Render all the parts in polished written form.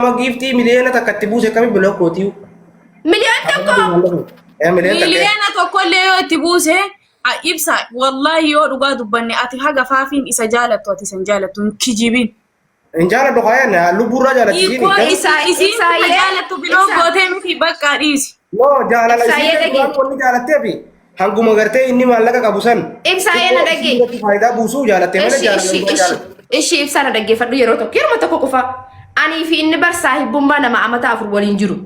ما جيفتي مليانة تكتبوه زي كم بلوك كوتيو مليون تكو مليانة تقول لي تبوسه إبسا والله يو رجع دبني أتي حاجة فافين إسا جالت واتي سنجالت كجيبين إن جانا دخايا لو برا جانا تجيني إسا جالت بلوك قدام في بكا ريس no jaala la isii waan qonni jaalattee fi hanguma gartee inni maallaqa qabu san ibsaayee na dhagge faayidaa buusuu jaalattee malee jaalatu ishii ibsaa na dhaggeeffadhu yeroo tokko yeruma tokko qofa anii fi inni bar saahibummaa nama amata afur waliin jiru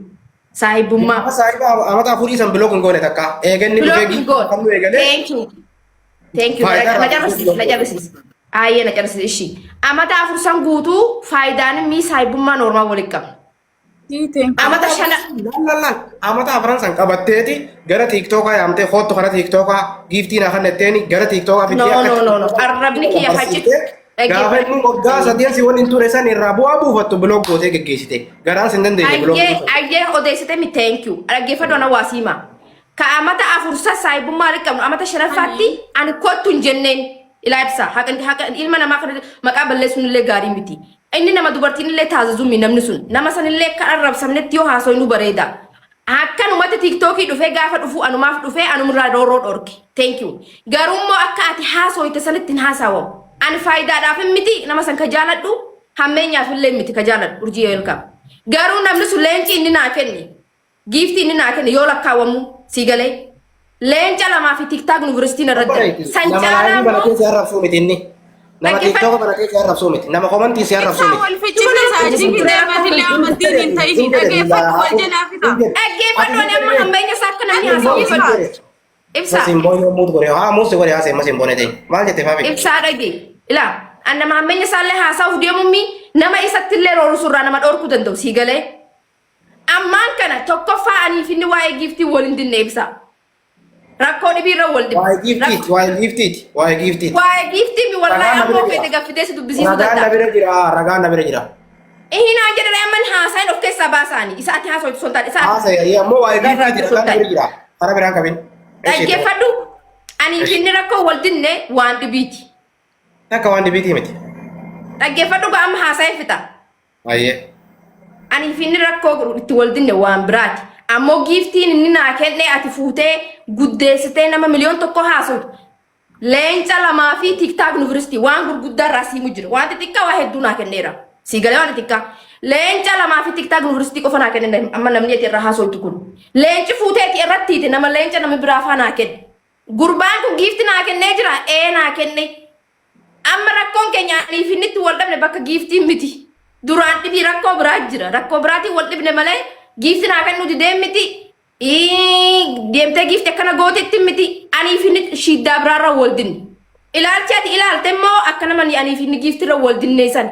saahibummaa saahiba amata afurii san bilook hin goone takka eeganni dhufee kan nu eegale thank you na jarrisiis ayyee na jarrisiis ishii amata afur san guutuu faayidaan mii saahibummaa normaa waliin qaba amata shana lallan amata afran san qabatteeti gara tiktookaa yaamtee hoottu kana tiktookaa giiftii na kannetteeni gara tiktookaa fiddee no arrabni kiyya hajjitu gaafa inni waggaa sadeen si waliin ture san irraa bu'aa buufattu biloog gootee geggeessite garaan sin dandeenye biloog ayyee odeessite mi thank you dhaggeeffadhu ana waasiima ka amata afur saahibummaa liqabnu amata shanaffaatti ani kottu hin jenneen ilaa ibsa haqa ilma namaa kana maqaa balleessuun illee gaarii miti inni nama dubartiin illee taasisu mi namni sun nama san illee kan arrabsamnetti yoo haasoo nu bareeda akkanumatti tiktokii dhufee gaafa dhufu anumaaf dhufee anumraa dooroo dhorki thank you garummoo akka ati haasoyte sanitti hin haasawamu ani faayidaadhaaf miti nama san ka jaaladhu hammeenyaaf illee miti ka jaaladhu urjii welkam garuu namni sun leenci inni naa kenne giiftii inni naa kenne yoo lakkaawwamu sii galee leenca lamaa fi tiktaak yuunivarsiitiin irratti san caalaa nama tiktok baratee si arrabsuu miti nama komantii si arrabsuu miti والفيتشر ساجي كده بدل أمدين انتهي دقيقة وجنا فيها dhaggeeffadhu ani amma hambeenya isaa akka namni haasawuu ibsa Simboon yoo muutu godhe haa muutu godhe haa seema simboon ete maal jette faafi ibsaa dhagge ilaa an nama hambeenya isaallee haasawuuf deemummi nama isatti illee rooruu surraa nama dhoorkuu danda'u sii galee ammaan kana tokkoffaa aniif inni waa'ee giiftii waliin dinne ibsa rakkoo dhibiirra wal dhibu waa'ee giiftiiti waa'ee giiftii mi wallahi ammoo feete gaffitee si dubbisiisu ragaan na bira jira ihinaa jedhare amman haasayin of keessaa baasaanii isa ati haasoytu son taate isaa haasaya ammoo waa'ee giiftiiti ragaan na bira jira kara biraan qabin dhaggeeffadhu aniif inni rakkoo wal dinne waan dhibiiti takka waan dhibiiti miti dhaggeeffadhu ga amma haasayin fixa ayyee aniif inni rakkoo itti wal dinne waan biraati ammoo giiftiin inni naa kenne ati fuutee guddeessitee nama miliyoon tokko haasawtu leenca lamaa fi tiktaak yuunivarsiitii waan gurguddaa irraa siimu jira waan xixiqqaa waa hedduu naa kenneera sii galee waan xixiqqaa leenca lamaa fi tiktaak yuunivarsiitii qofa naa kenne amma namni ati irraa haasawtu kun leenci fuuteeti irrattiiti nama leenca nama biraa faa naa kenne gurbaan kun giifti naa kennee jira naa kenne amma rakkoon keenya aniif inni itti wal dhabne bakka giiftiin miti duraan dhibii rakkoo biraa jira rakkoo biraatiin wal dhibne malee giifti naa kennu dideen miti deemtee giifti akkana gootetti miti aniif inni shiddaa biraarra wal dinne ilaalchi ati ilaalte immoo akka nama aniif inni giiftirra wal dinneessan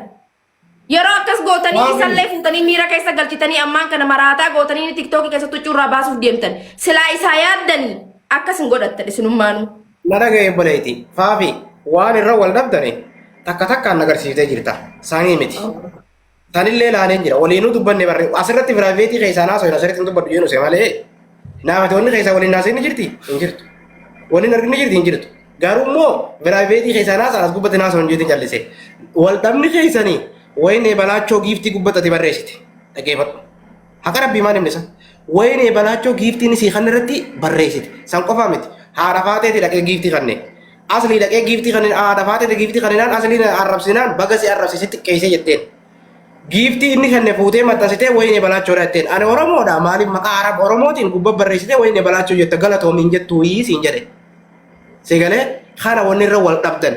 yeroo akkas gootanii isallee fuutanii miira keessa galchitanii ammaan kana maraataa gootanii tiktookii keessatti huccuurraa baasuuf deemtan silaa isaa yaaddanii akkas hin godhattan isinummaanu. Na dhagaye boleeti faafi waan irra wal dhabdane takka takkaan agarsiiftee jirta saanii miti. Tanillee laaleen jira waliinuu dubbanne barree asirratti piraayiveetii keessaa naasoo asirratti hin dubbadhu yennuu malee naafatoonni keessaa waliin naasoo hin jirti hin jirtu waliin arginu jirti hin jirtu garuu immoo piraayiveetii keessaa naasoo as gubbatti naasoo hin jirti jallise wal dhabni keessanii wayinee balaachoo giiftii gubbatate barreessite dhaggeeffadhu haqa rabbii maal himne san wayinee balaachoo giiftiin isii kan irratti barreessite san qofaa miti haadha faateeti dhaqee giiftii kanneen asli dhaqee giiftii kanneen haadha faateeti giiftii kanneenaan asli arrabsinaan baga si arrabsisitti qeessee jetteen. Giiftii inni kanne fuutee maxxansitee wayinee balaachoodha jetteen ani oromoodha maaliif maqaa arab oromootiin gubbaa barreessitee wayinee balaachoo jette galatoomiin jettuu siin jedhe sigalee kana wanni irra wal dhabdan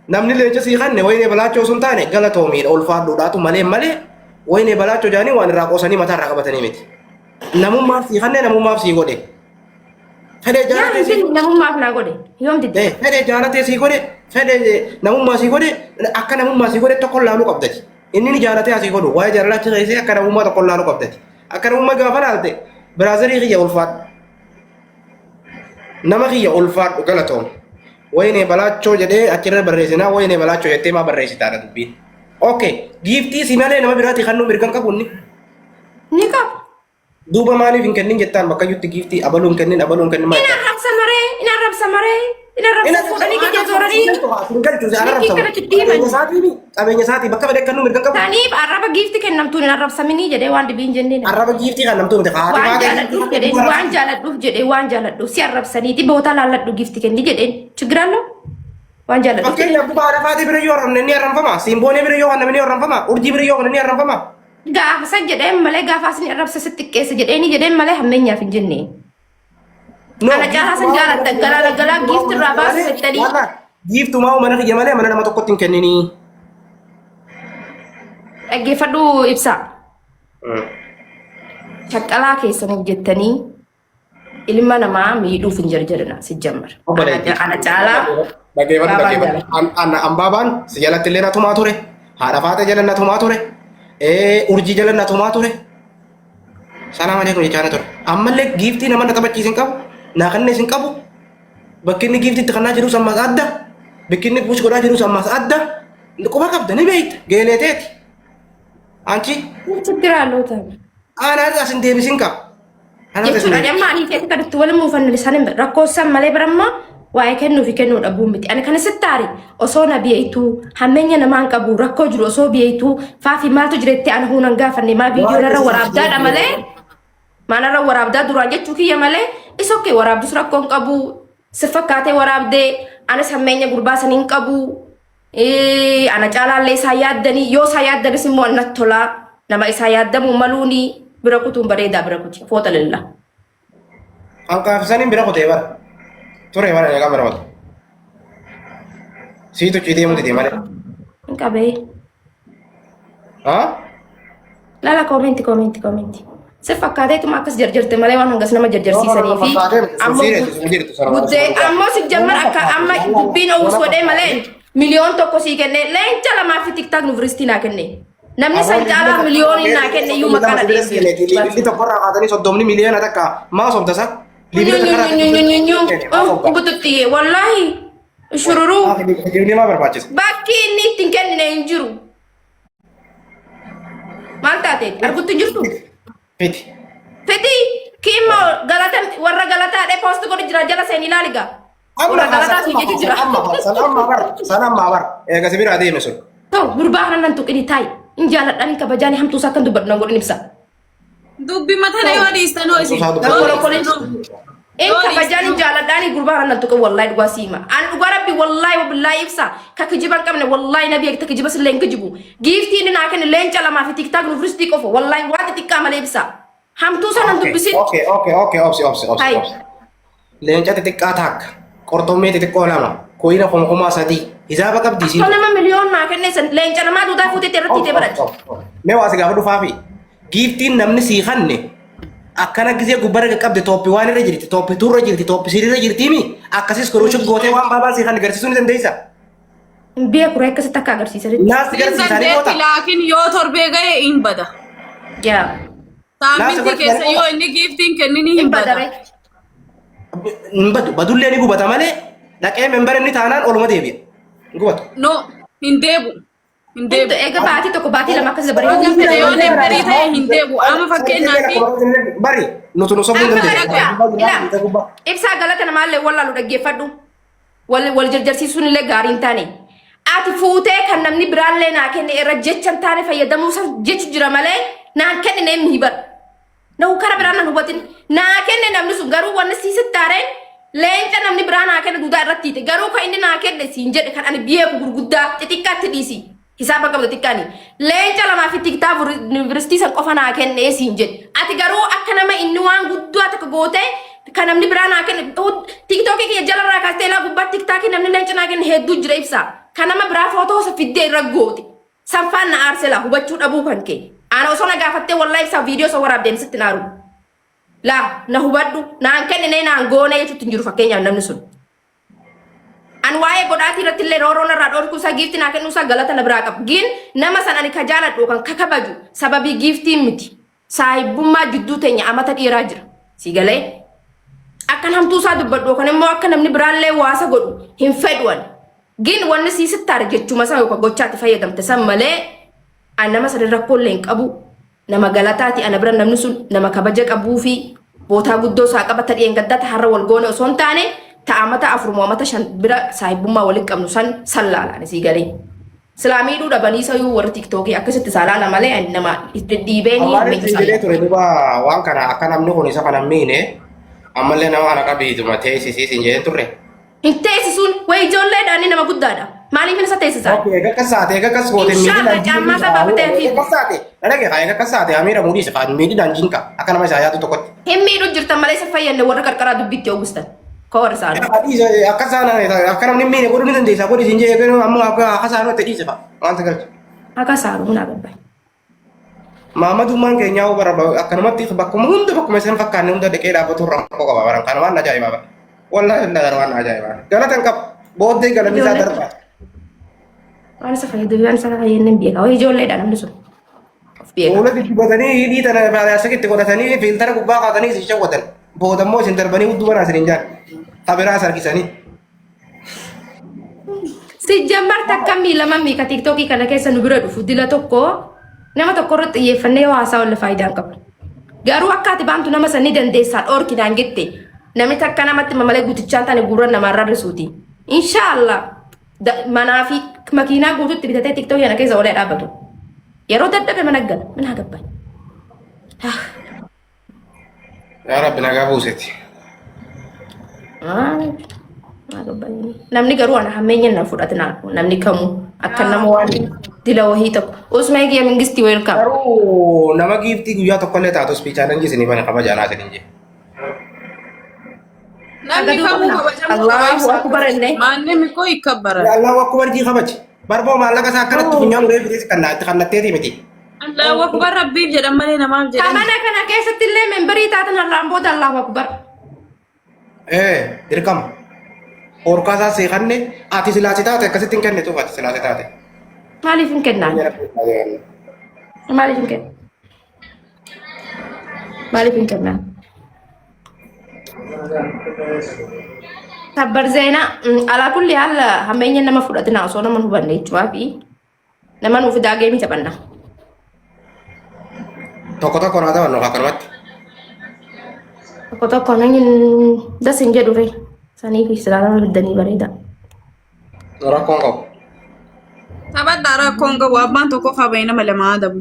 namni leenca sii kanne wayinee balaachoo sun taane galatoomiin ulfaadhuudhaatu malee wayinee balaachoo jaanii waan irraa qoosanii mataa irraa qabatanii miti namummaaf sii kanne namummaaf sii godhe fedhe jaalatee sii namummaaf naa godhe yoom didde fedhe jaalatee sii godhe fedhe namummaa sii godhe akka namummaa sii godhe tokko laaluu qabdati. Inni ni jaalatee asii godhu waa'ee jaalalachi keessee akka namummaa tokko laaluu qabdati akka namummaa gaafa laalte biraazarii kiyya ulfaadhu nama kiyya ulfaadhu galatoom wayinee balaachoo jedhee achirra barreessinaa wayinee balaachoo jettee maa barreessitaadha dubbiin okay giiftii si malee nama biraati kan nu mirgan qabu ni qaba duuba maaliif hin kennin jettaan bakka jutti giiftii abaluu hin kennin maal ina arrabsa samaree ina rabsa fuudhanii kiyya zooranii qabeenya isaatii bakka fedhe kan nu mirga qabu. Taniif arraba giifti kennamtuun hin arrabsaminii jedhee waan dibiin jenneen. Arraba giiftii kennamtuu miti Waan jaaladhuuf jedhee waan jaaladhuuf jedhee waan jaaladhuuf si arrabsaniiti boota laalladhu giifti kenni jedheen chigiraallo waan jaaladhuuf. Fakkeenyaaf bu'aa lafaatii bira yoo arramne ni arramfama. Simboonee bira yoo arramne ni arramfama. Urjii bira yoo arramne ni arramfama. Gaafa san jedheen malee gaafa asin arrabsa sitti xiqqeessa jedheeni jedheen malee hammeenyaaf hin jenneen. Ana caalaa san jaaladha galaa giifti irraa baasu jettanii. Giiftu maa mana kiyya malee mana nama tokkotti hin kenninii. Dhaggeeffadhu ibsa. Shaqqalaa keessanuuf jettanii ilma namaa miidhuuf hin jarjarina si jammar. Ana caalaa. Dhaggeeffadhu. Ambaabaan si jalatti illee natumaa ture. Haadha faata jala natumaa ture. Urjii jala natumaa ture. Salaam alaikum jechaana ture. Ammallee giiftii nama na taphachiisin qabu. Naa kanneen isin qabu. Bakki inni giiftitti kannaa jiru sammas adda. Bakki inni buus godhaa jiru sammas adda. Quba qabda ni beekta. Geeleeteeti. Anchi. Chigiraaloo ta'a. Aanaa asin deebisin qaba. Jechuudha dhimma ani keessatti kadhattu wal muufannu lisaan rakkoo san malee biramma waa'ee kennuu fi kennuu dhabuu miti. Ani kana sittaari osoo na biyyeetu hammeenya namaan qabu rakkoo jiru osoo biyyeetu faafi maaltu jiretti ana huunan gaafanne maa viidiyoo narra waraabdaadha malee maanarra waraabdaa duraan jechuu kiyya malee isokkee waraabdus rakkoon qabu si fakkaatee waraabdee anas hammeenya gurbaa saniin qabu ana caalaallee isaa yaaddanii yoo isaa yaaddanis immoo annatti tolaa nama isaa yaaddamu maluuni bira kutuun bareedaa bira kuti foota lilla. Hanqaafisaniin bira kutee bara. Ture bara eegaa bira kutu. Siitu ciitee muti malee. Hin qabee. Haa? Lala koomenti. Si fakkaateetuma akkas jarjarte malee waan hangas nama jarjarsiisanii fi ammoo si jammar akka amma dubbiin oowwus godhee malee miliyoon tokko sii kenne leenca lamaa fi tiktaak nu viristii naa kenne. Namni san caalaa miliyoonii naa kenne iyyuu maqaan adeemsisu. Liibilli tokkorraa kaatanii 30 miliyoona takka maa sobdasa? Bututti wallaahi shururuu. Liibilli maa barbaachisa? Bakki inni ittiin kennine hin jiru. Maal taate argutti jirtu? Fiti. Kimmo galata warra galataadhe poosti godhi jira jala seen ilaaliga. Warra galataa fi jechi jira. Sanammaa bar. Eega si bira adeeme sun. Ta'u gurbaa kanan tuqini taayi. In jaaladhaan kabajaanii hamtuu isaa kan dubbadhu nan godhin ibsa. Dubbi mata yoo dhiistan hoo isin. In kabajaan in jaaladhaan gurbaa kanan tuqe wallahi dhugaa siima. An dhugaa rabbi wallahi wabillahi ibsa. Ka kijiban qabne wallahi nabi eegta kijiba sillee hin kijibu. Giiftii inni naa kenne leenca lamaa fi tiktaak nu firistii qofa wallahi waan xixiqqaa malee ibsa. Hamtuu sanan dubbisin. Obsi. Leenca xixiqqaa takka. Qorxummee xixiqqoo lama. Koyina konkomaa sadii. Hisaaba qabdi si. Nama miliyoon naa kenne san leenca namaa duudaa fuutee irratti hidhee barate. Mee waasi gaafa dhufaafi. Giiftiin namni sii kanne akkana gisee gubbara qabde tooppi waan irra jirti tooppi turra jirti tooppi sirra jirtiimi akkasis kuruushuf gootee waan baabaa sii kan agarsiisuu ni dandeessa. Biya kuree akkasitti akka agarsiisanii. Naasti agarsiisanii goota. Laakiin yoo torbee ga'e hin bada. Yaa. Saamminti keessa yoo inni giiftiin kennini hin bada. Hin badu badullee ni gubata malee dhaqee membar inni taanaan oluma deebi'a. Gubatu. No hin deebu. Egaa baatii tokko baatii lama akkas dabaree. Yoo nembarii ta'e hin deebu. Amma fakkeenyaaf. Bari nuti nu sobuu dandeenya. Ibsaa galata namaallee wallaalu dhaggeeffadhu. Wal jarjarsiisuun illee gaarii hin taane. Ati fuutee kan namni biraallee naa kenne irra jecha hin taane fayyadamuu san jechu jira malee naan kenne neemni hibar. Nahu kara biraan nan hubatin. Naa kenne namni sun garuu wanni siisitti taareen leenca namni biraan naa kenne duudaa irratti hiite. Garuu kan inni naa kenne siin jedhe kan ani biyyee gurguddaa xixiqqaatti dhiisi. Hisaaba qabda xiqqaani. Leenca lamaa fi tiktaak yuunivarsiitii san qofa naa kenne siin jedhe. Ati garuu akka nama inni waan guddaa takka gootee kan namni biraan naa kenne tiktookii kiyya jalarraa kaastee laa gubbaa tiktaakii namni leenca naa kenne hedduu jira ibsa. Kan nama biraa footoo isa fiddee irra goote. Sanfaan na aarsela hubachuu dhabuu kan kee. Ana osoo na gaafattee wallahi ibsa viidiyoo isa waraabdeen sitti naaru. Laa na hubadhu naan kennine naan goone jechuutti hin jiru fakkeenyaaf namni sun. An waa'ee godhaatii irratti illee rooroon irraa dhoorkuu isaa giiftii naa kennuu isaa galata na biraa qabu. Giin nama san ani kajaaladhu kan kakabaju sababii giiftiin miti. Saahibummaa jidduu teenya amata dhiiraa jira. Si galee akkan hamtuu isaa dubbadhu kan immoo akka namni biraallee waasa godhu hin fedhuan. Giin wanni siisitti argachuma san yookaan gochaatti fayyadamte san malee an nama sadin rakkoollee hin qabu. Nama galataati ana bira namni sun nama kabaja qabuu fi bootaa guddoo isaa qabata dhi'een gaddata har'a wal goone osoo hin taane ta'amata afurmoo amata shan bira saahibummaa waliin qabnu san laalaan si galee. Islaamii duu dhabanii sayuu warri tiktookii akkasitti saalaala malee nama dhibeen Ammaan itti ture duba waan kana akka namni kun isa kana miine ammallee nama kana qabiituma teessisii sin jedhee turre. Hin teessisuun wayi ijoolleedhaan nama guddaadha. Maaliif isa teessisaa? Eega akkas goote Inshallah caammaa sababa ta'eef. Eega akkas saate hamiira muudii isa miidhidhaan jinqa akka nama isaa yaadu tokkotti. Hin miidhu jirtan malee isa fayyanne warra qarqaraa dubbitti oogustan. Koo warra isaanii. Akka namni miine godhuu ni dandeessa godhi sin jedhee ammoo akka saanoo itti dhiise fa'a wanta galchu. Akka saaruu naa babbaye. Maamadummaan keenyaa bara akkanumatti bakkuma isin fakkaanne hunda dhiqee dhaabbatu irraa rakkoo qaba baran kana waan ajaa'ibaa bara. Wallahi waan ajaa'ibaa. Galatan qaba booddee galanni isaa darbaa. Waan isa fayyadu waan isa fayyadne hin beeka. Wayi ijoolleedha namni sun. Of beeka. Fuula dibbatanii hidhii tana asitti godhatanii fiiltara gubbaa kaatanii isin shawwatan. Boodammoo isin darbanii hudduu banaa isin hin jaan. Tabiraa sarkisanii. Si jammar takka miilama miika tiktokii kana keessa nu bira dhufu dila tokko nama tokko irratti xiyyeeffannee hawaasaa walla faayidaan qabu. Garuu akka ati baamtu nama sanii dandeessaa dhoorkidhaan jette namni takka namatti mamalee guutichaan taane gurra namarraa risuuti. Inshaallah manaa fi makiinaa guututti bitatee tiktokii kana keessa olee dhaabbatu. Yeroo dadhabe mana gala mana gabban. Yaa Rabbi nagaa buusetti. Namni garuu ana hammeenya na fudhatinaa namni kamuu akka nama waan dila wahii tokko usma eegi mingisti welcome. Garuu nama giiftii guyyaa tokkollee taatu spiichaan hin jisanii bane kabajaan haa jedhin jee. Namni kamuu Allahu akbar illee. Maanni koo ikkabbara. Allahu akbar jii kabaji. Barboo maallaqa isaa akkanatti funyaan uree fidee kannatteetii miti. Allahu akbar rabbiif jedhan malee namaaf jedhan. Amana kana keessatti illee membarii taatan har'aan booda Allahu akbar. Dirqama. Orkaa isaa seeqanne ati silaasi taate akkasitti hin kennitu ati silaasi taate. Maaliif hin kennaan? Maaliif hin kennan? Maaliif hin kennan? Sabbar zeenaa alaa kulli haala hammeenya nama fudhatina osoo nama nu hubanne jechuudha fi nama nuuf daagee miti taphanna. Tokko tokko naa taphannu akkanumatti. Tokko namni das hin jedhu ree sanii fi silaalama biddanii bareeda. Rakkoon qabu. Taphadhaa rakkoon qabu abbaan tokko faa nama lama adabu.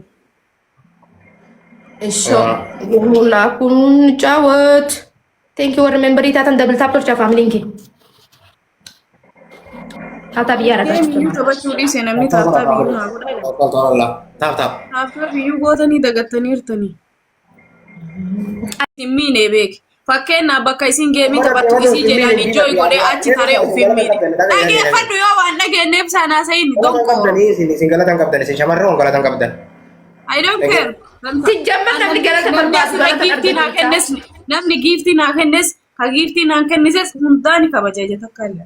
Isho mulaa kun caawwat. Thank you warra membarii taatan double tap tolchaa faamiliin kee. Taataa biyyaa ragaa Deemii taphachuu dhiise namni taattaa biyyuu naa godha. Taap. Taattaa biyyuu gootanii dagattanii hirtanii. Miine beek. Fakkeenyaaf bakka isin geemii taphattu isii jedhaan ijoo godhee achi taree ofiin miine. Dhageeffadhu yoo waan dhageenyeef sanaa sayin donko. Isin galatan qabdan isin shamarree on galatan qabdan. I don't care. Tijjamma namni galata barbaadu galata argatu. Namni giiftii naa kennes ka giiftii naa kennises hundaan kabaja jeta kalla.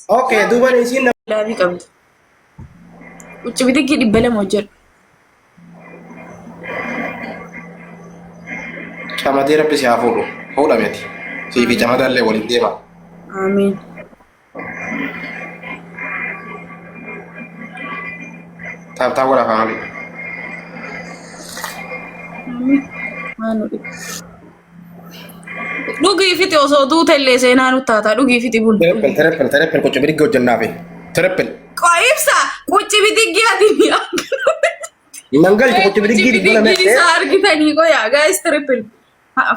Okay, duuba isin Laabii qabdu. Ucci bitigii dhibba lama hojjedhu. Camadii rabbi si haa fuudhu. Fuudhameeti. Siifi camadaallee waliin deema. Amiin. Taaptaa godha faamilii. Amiin. Maanu dhibba. Dhugii fiti osoo duuta illee seenaa nutti taataa dhugii fiti bulu. Tereppel qocho bidiggi hojjannaafi. Tereppel. Qo'ibsa qucci bitigii ati Nangalchi qocho bidiggi dhibba bitigii isaa argitanii qoyaa gaayis tereppel.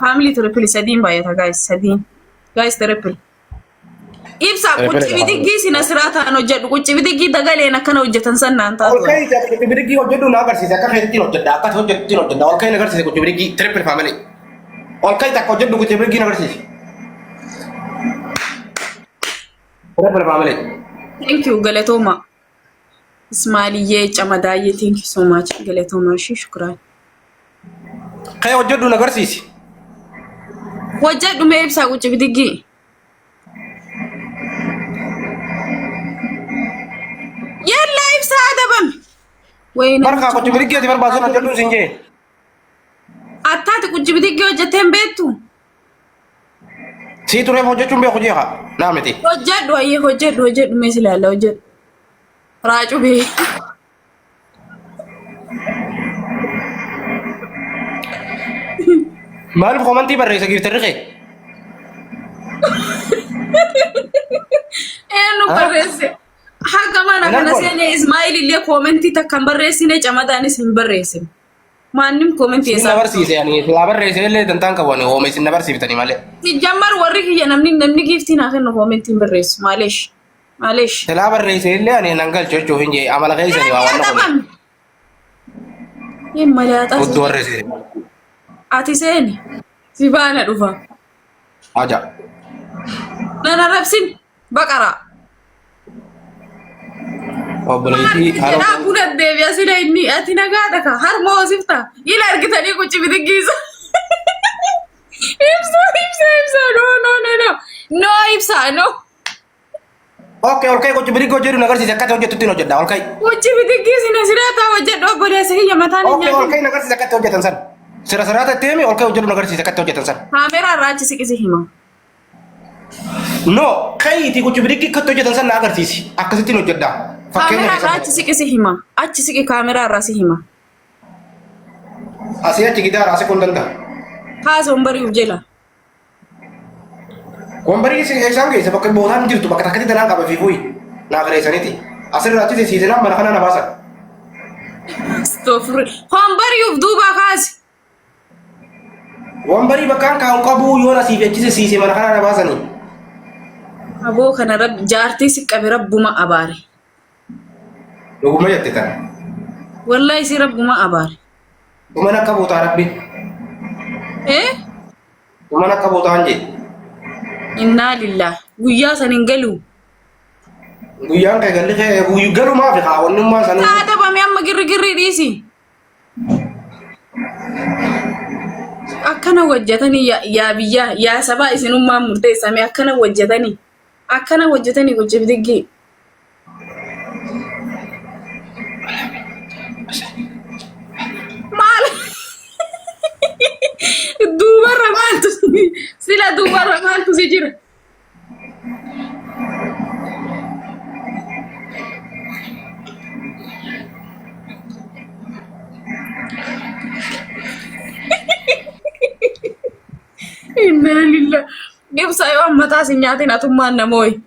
Family triple sadiin baay'ata guys sadiin guys triple ibsa qucci bitigii sina siraataan hojjedhu qucci bitigii dagaleen akkana hojjetan sannaan taatu ol kai qucci bidigii hojjedhu na agarsiise akka keessatti hojjedha akka hojjettiin hojjedha ol kai na agarsiise qucci bidigii triple family ol kai takka hojjedhu qucci bidigii na agarsiise triple family thank you galatooma ismailiyee camadaayee thank you so much galatooma shukran kai hojjedhu na agarsiise hojjedhu mee ibsa qucci bitigii yalla ibsa adabame wayna marka qucci bidigii ati barbaaduun hojjedhu sin jee attaati qucci bitigii hojjeteen beektu si turee hojjechuun beeku jeeqa naa miti hojjedhu ayyee hojjedhu mee silaalla hojjedhu raacuu bee maaliif komantii barreessa giiftarri kee Ismail illee koomentii takkan barreessine camadaanis hin barreessine. Maannim koomentii Isin na barsiise ani la barreesse illee dantaan qabani hooma isin na barsiiftanii malee. Jammar warri kiyya namni giiftii naa kennu koomentiin barreessu. Maaleesh. La barreesse illee ani nan galchu jechuuf hin jee amala keessanii waa wanna kun. Yin malaataa. Guddu barreesse. Ati seeni. Si baana dhufa. Aja. Nana rabsin baqara. Obboleetii Jira kuna deebi'a sila inni ati nagaadha ka harma hoosifta. Ila argitanii kuchi bitiggiisa. Ibsa. No ibsa no. Okay, olkay kuchi bidigoo jedhu nagarsiise akkatti hojjettutti hin hojjedha olkay. Kuchi bitiggiisi na siraataa hojjedhu obboleessa kiyya mataan hin Okay, olkay nagarsiise akkatti hojjetan san. Sirata teemi olkay hojjedhu nagarsiise akkatti hojjetan san. Kaameraa irraa achi siqisi hima. No, kayti kuchi bidiggi akkatti hojjetan san na agarsiisi. Akkasittiin hojjedha. Kaameraa irraa achi siqisi hima. Achi siqi kaameraa irraa si hima. Asii achi gidaara asii kun danda'a. Haasa umbari'uuf jela. Wambarii isaan keessa bakka bootaan jirtu bakka takkatti danaan qaba fi fuyi naa gareessaniiti. Asirraa achi siisinaan mana kana na baasan. Stofri. Umbari'uuf duuba kaasi. Wambarii bakkaan kaa'u qabu yoo na siif echise siise mana kana na baasanii. Aboo kana jaartii si qabe rabbuma abaare. Dhuguma jette tan. Wallahi si rabbuma abaare. Dhuman akka bootaa rabbi. Dhuman akka bootaan jee. Inna lillah. Guyyaa san hin galu. Guyyaan kee galli kee guyyu galumaa fi kaawwannummaa sanii. Taata bame amma girri dhiisi. Akkana hojjetanii yaa biyya yaa sabaa isinummaan murteessame akkana hojjetanii gocha bidiggi. Maal? Duubarra maaltu sila duubarra maaltu si jira? Inna lillah. Ibsa yoo ammataa si nyaatiin atummaan namooyi.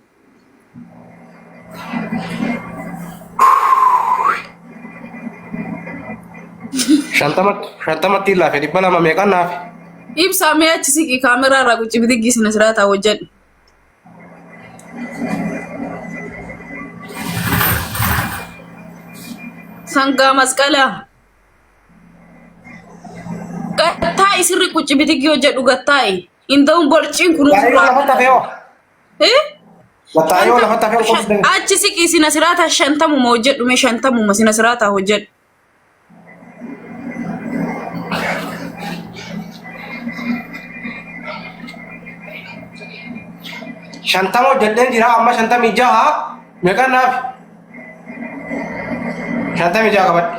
Shantamatti laafe dhibba lama meeqaan naafe? Ibsa mee achi siqi kaameraa irraa qucci bidiggiisina siraataa hojjedhu. Sangaa masqalaa. Gattaa'i sirri qucci bidiggi hojjedhu gattaa'i. Inda'uun bolciin kunuun Wataayoo lafa tafee achi siqi sina siraataa shantamuma hojjedhu mee shantamuma sina siraataa hojjedhu. Shantama hojjedheen jira amma 56 meeqaan naafe? 56 qabadhe.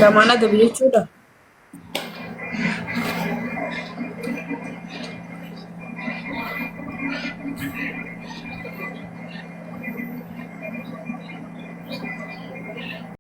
Lamaana gabi jechuudha.